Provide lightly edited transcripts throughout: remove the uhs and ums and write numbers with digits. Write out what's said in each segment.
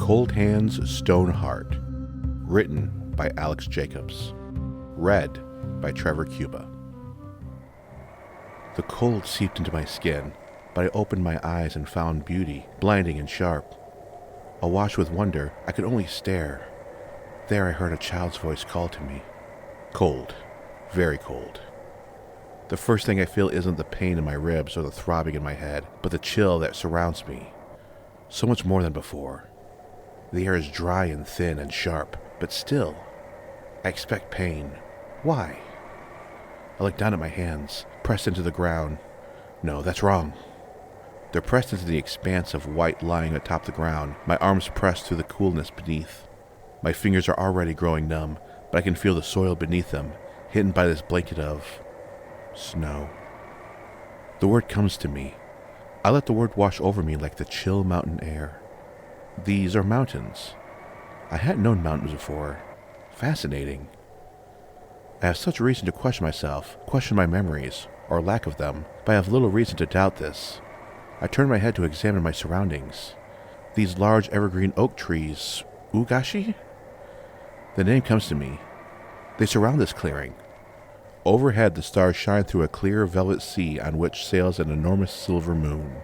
Cold Hands, Stone Heart. Written by Alex Jacobs. Read by Trevor, Cuba. The cold seeped into my skin, but I opened my eyes and found beauty, blinding and sharp. Awash with wonder, I could only stare. There I heard a child's voice call to me. Cold. Very cold. The first thing I feel isn't the pain in my ribs or the throbbing in my head, but the chill that surrounds me. So much more than before. The air is dry and thin and sharp, but still, I expect pain. Why? I look down at my hands, pressed into the ground. No, that's wrong. They're pressed into the expanse of white lying atop the ground, my arms pressed through the coolness beneath. My fingers are already growing numb, but I can feel the soil beneath them, hidden by this blanket of snow. The word comes to me. I let the word wash over me like the chill mountain air. These are mountains. I hadn't known mountains before. Fascinating. I have such reason to question myself, question my memories, or lack of them, but I have little reason to doubt this. I turn my head to examine my surroundings. These large evergreen oak trees, Ugashi? The name comes to me. They surround this clearing. Overhead, the stars shine through a clear velvet sea on which sails an enormous silver moon.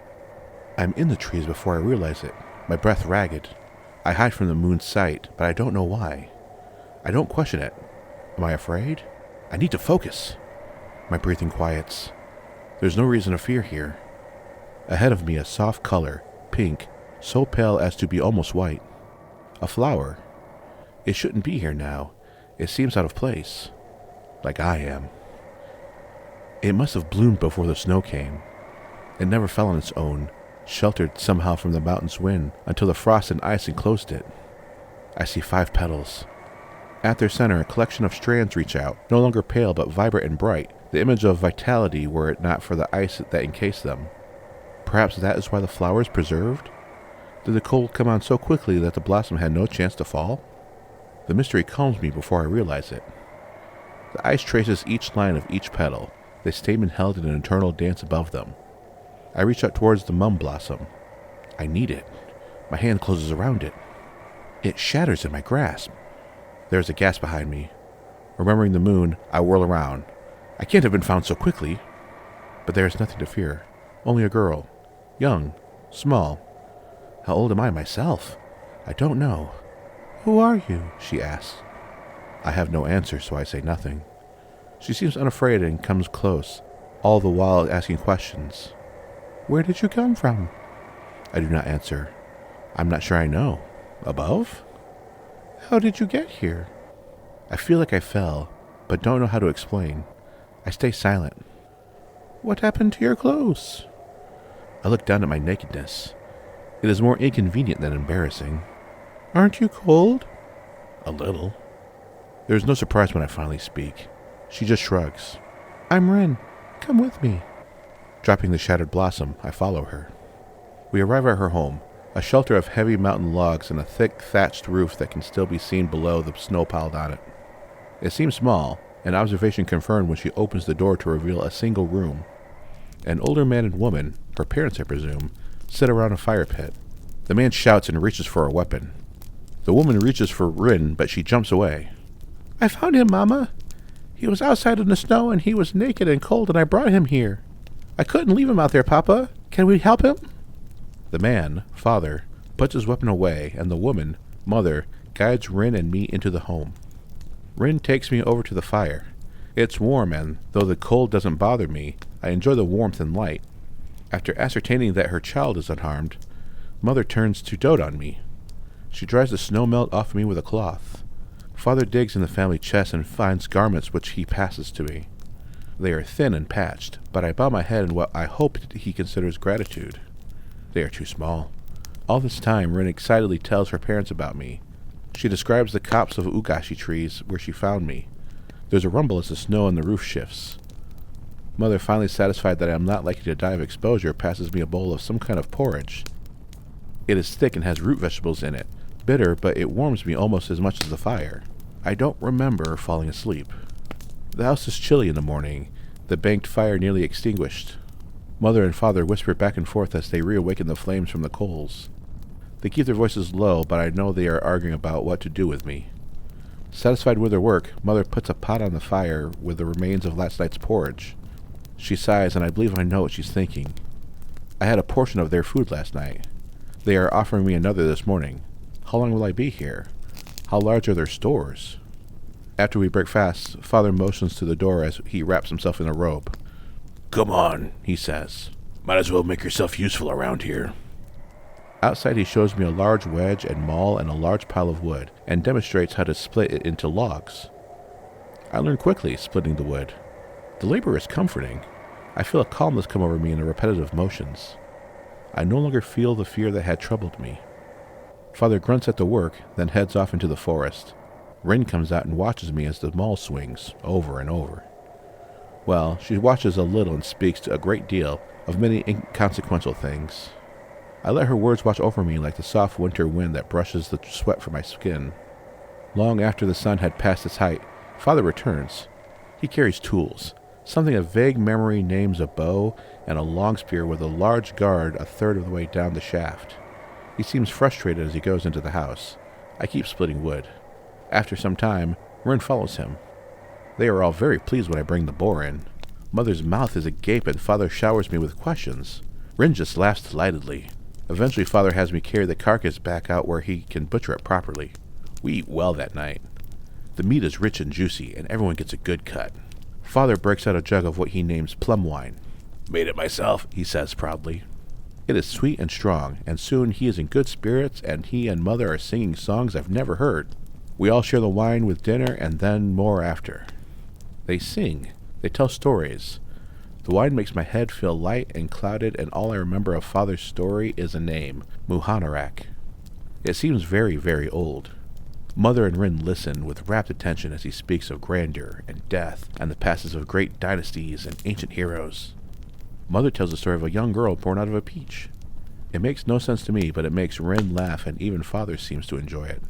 I'm in the trees before I realize it, my breath ragged. I hide from the moon's sight, but I don't know why. I don't question it. Am I afraid? I need to focus. My breathing quiets. There's no reason to fear here. Ahead of me, a soft color, pink, so pale as to be almost white. A flower. It shouldn't be here now. It seems out of place. Like I am. It must have bloomed before the snow came. It never fell on its own, sheltered somehow from the mountain's wind until the frost and ice enclosed it. I see 5 petals. At their center, a collection of strands reach out, no longer pale but vibrant and bright, the image of vitality were it not for the ice that encased them. Perhaps that is why the flower is preserved? Did the cold come on so quickly that the blossom had no chance to fall? The mystery calms me before I realize it. The ice traces each line of each petal, the stamen held in an eternal dance above them. I reach out towards the mum blossom. I need it. My hand closes around it. It shatters in my grasp. There is a gasp behind me. Remembering the moon, I whirl around. I can't have been found so quickly. But there is nothing to fear. Only a girl. Young. Small. How old am I myself? I don't know. Who are you? She asks. I have no answer, so I say nothing. She seems unafraid and comes close, all the while asking questions. Where did you come from? I do not answer. I'm not sure I know. Above? How did you get here? I feel like I fell, but don't know how to explain. I stay silent. What happened to your clothes? I look down at my nakedness. It is more inconvenient than embarrassing. Aren't you cold? A little. There is no surprise when I finally speak. She just shrugs. I'm Ren. Come with me. Dropping the shattered blossom, I follow her. We arrive at her home, a shelter of heavy mountain logs and a thick thatched roof that can still be seen below the snow piled on it. It seems small, an observation confirmed when she opens the door to reveal a single room. An older man and woman, her parents I presume, sit around a fire pit. The man shouts and reaches for a weapon. The woman reaches for Rin, but she jumps away. I found him, Mama. He was outside in the snow and he was naked and cold and I brought him here. I couldn't leave him out there, Papa. Can we help him? The man, father, puts his weapon away and the woman, mother, guides Rin and me into the home. Rin takes me over to the fire. It's warm and, though the cold doesn't bother me, I enjoy the warmth and light. After ascertaining that her child is unharmed, Mother turns to dote on me. She dries the snow melt off me with a cloth. Father digs in the family chest and finds garments which he passes to me. They are thin and patched, but I bow my head in what I hope he considers gratitude. They are too small. All this time, Rin excitedly tells her parents about me. She describes the copse of ugashi trees where she found me. There's a rumble as the snow on the roof shifts. Mother, finally satisfied that I am not likely to die of exposure, passes me a bowl of some kind of porridge. It is thick and has root vegetables in it. Bitter, but it warms me almost as much as the fire. I don't remember falling asleep. The house is chilly in the morning, the banked fire nearly extinguished. Mother and father whisper back and forth as they reawaken the flames from the coals. They keep their voices low, but I know they are arguing about what to do with me. Satisfied with her work, Mother puts a pot on the fire with the remains of last night's porridge. She sighs, and I believe I know what she's thinking. I had a portion of their food last night. They are offering me another this morning. How long will I be here? How large are their stores? After we break fast, Father motions to the door as he wraps himself in a robe. "Come on," he says. "Might as well make yourself useful around here." Outside he shows me a large wedge and maul and a large pile of wood, and demonstrates how to split it into logs. I learn quickly, splitting the wood. The labor is comforting. I feel a calmness come over me in the repetitive motions. I no longer feel the fear that had troubled me. Father grunts at the work, then heads off into the forest. Rin comes out and watches me as the maul swings, over and over. Well, she watches a little and speaks a great deal of many inconsequential things. I let her words wash over me like the soft winter wind that brushes the sweat from my skin. Long after the sun had passed its height, Father returns. He carries tools, something a vague memory names a bow and a long spear with a large guard a third of the way down the shaft. He seems frustrated as he goes into the house. I keep splitting wood. After some time, Rin follows him. They are all very pleased when I bring the boar in. Mother's mouth is agape and Father showers me with questions. Rin just laughs delightedly. Eventually Father has me carry the carcass back out where he can butcher it properly. We eat well that night. The meat is rich and juicy, and everyone gets a good cut. Father breaks out a jug of what he names plum wine. "Made it myself," he says proudly. It is sweet and strong, and soon he is in good spirits, and he and Mother are singing songs I've never heard. We all share the wine with dinner, and then more after. They sing. They tell stories. The wine makes my head feel light and clouded, and all I remember of Father's story is a name, Muhanarak. It seems very, very old. Mother and Rin listen with rapt attention as he speaks of grandeur and death and the passes of great dynasties and ancient heroes. Mother tells the story of a young girl born out of a peach. It makes no sense to me, but it makes Rin laugh, and even Father seems to enjoy it.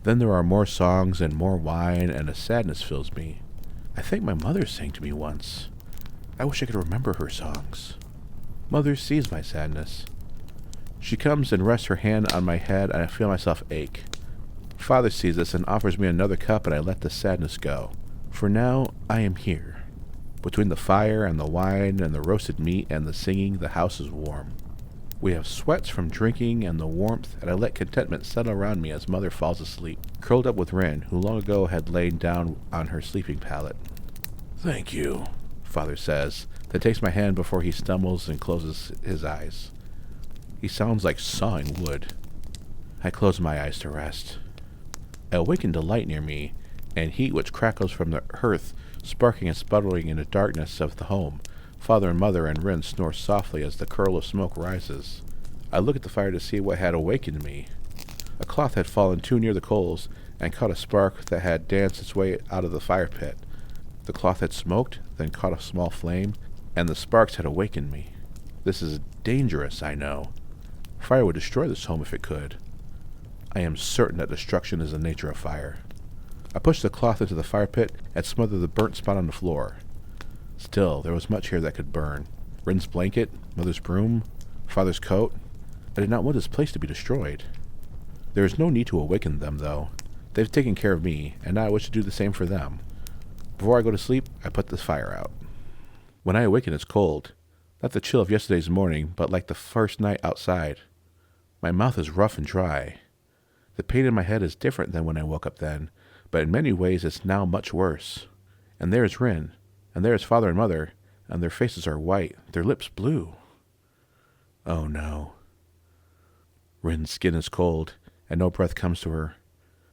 Then there are more songs and more wine, and a sadness fills me. I think my mother sang to me once. I wish I could remember her songs. Mother sees my sadness. She comes and rests her hand on my head, and I feel myself ache. Father sees this and offers me another cup, and I let the sadness go. For now, I am here. Between the fire and the wine and the roasted meat and the singing, the house is warm. We have sweats from drinking and the warmth, and I let contentment settle around me as Mother falls asleep, curled up with Rin, who long ago had lain down on her sleeping pallet. "Thank you," Father says, then takes my hand before he stumbles and closes his eyes. He sounds like sawing wood. I close my eyes to rest. I awaken to light near me, and heat which crackles from the hearth, sparking and sputtering in the darkness of the home. Father and Mother and Rin snore softly as the curl of smoke rises. I look at the fire to see what had awakened me. A cloth had fallen too near the coals and caught a spark that had danced its way out of the fire pit. The cloth had smoked, then caught a small flame, and the sparks had awakened me. This is dangerous, I know. Fire would destroy this home if it could. I am certain that destruction is the nature of fire. I pushed the cloth into the fire pit and smothered the burnt spot on the floor. Still, there was much here that could burn. Rin's blanket, Mother's broom, Father's coat. I did not want this place to be destroyed. There is no need to awaken them, though. They've taken care of me, and now I wish to do the same for them. Before I go to sleep, I put the fire out. When I awaken, it's cold. Not the chill of yesterday's morning, but like the first night outside. My mouth is rough and dry. The pain in my head is different than when I woke up then, but in many ways it's now much worse. And there is Rin, and there is Father and Mother, and their faces are white, their lips blue. Oh no. Rin's skin is cold, and no breath comes to her.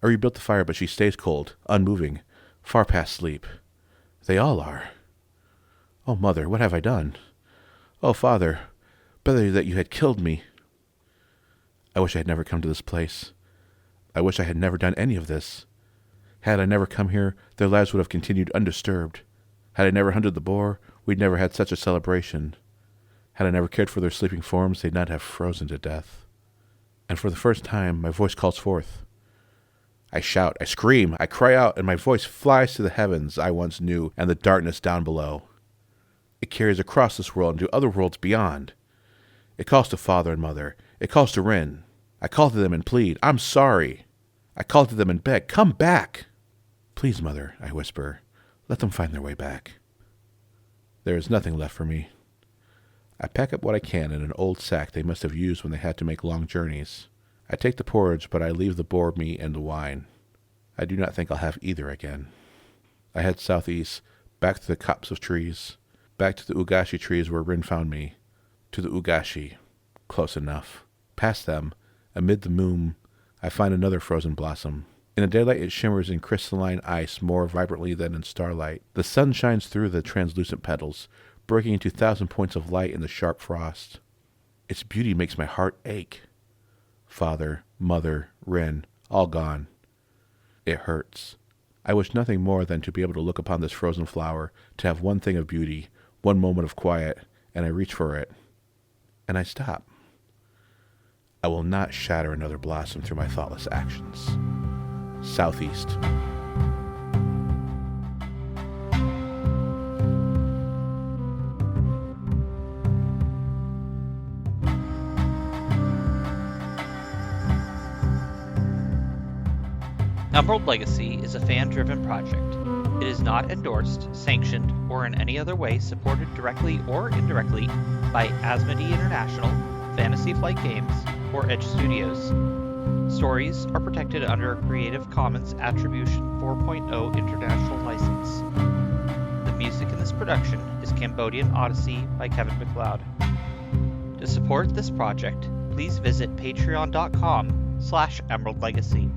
I rebuilt the fire, but she stays cold, unmoving, far past sleep. They all are. Oh, Mother, what have I done? Oh, Father, better that you had killed me. I wish I had never come to this place. I wish I had never done any of this. Had I never come here, their lives would have continued undisturbed. Had I never hunted the boar, we'd never had such a celebration. Had I never cared for their sleeping forms, they'd not have frozen to death. And for the first time, my voice calls forth. I shout, I scream, I cry out, and my voice flies to the heavens I once knew and the darkness down below. It carries across this world into other worlds beyond. It calls to Father and Mother. It calls to Rin. I call to them and plead, I'm sorry. I call to them and beg, come back. Please, Mother, I whisper, let them find their way back. There is nothing left for me. I pack up what I can in an old sack they must have used when they had to make long journeys. I take the porridge, but I leave the boar meat and the wine. I do not think I'll have either again. I head southeast, back to the copse of trees, back to the ugashi trees where Rin found me, to the ugashi. Close enough. Past them, amid the moon, I find another frozen blossom. In the daylight it shimmers in crystalline ice more vibrantly than in starlight. The sun shines through the translucent petals, breaking into 1,000 points of light in the sharp frost. Its beauty makes my heart ache. Father, mother, Rin, all gone. It hurts. I wish nothing more than to be able to look upon this frozen flower, to have one thing of beauty, one moment of quiet, and I reach for it. And I stop. I will not shatter another blossom through my thoughtless actions. Southeast. Emerald Legacy is a fan-driven project. It is not endorsed, sanctioned, or in any other way supported directly or indirectly by Asmodee International, Fantasy Flight Games, or Edge Studios. Stories are protected under a Creative Commons Attribution 4.0 international license. The music in this production is Cambodian Odyssey by Kevin MacLeod. To support this project, please visit patreon.com/emeraldlegacy.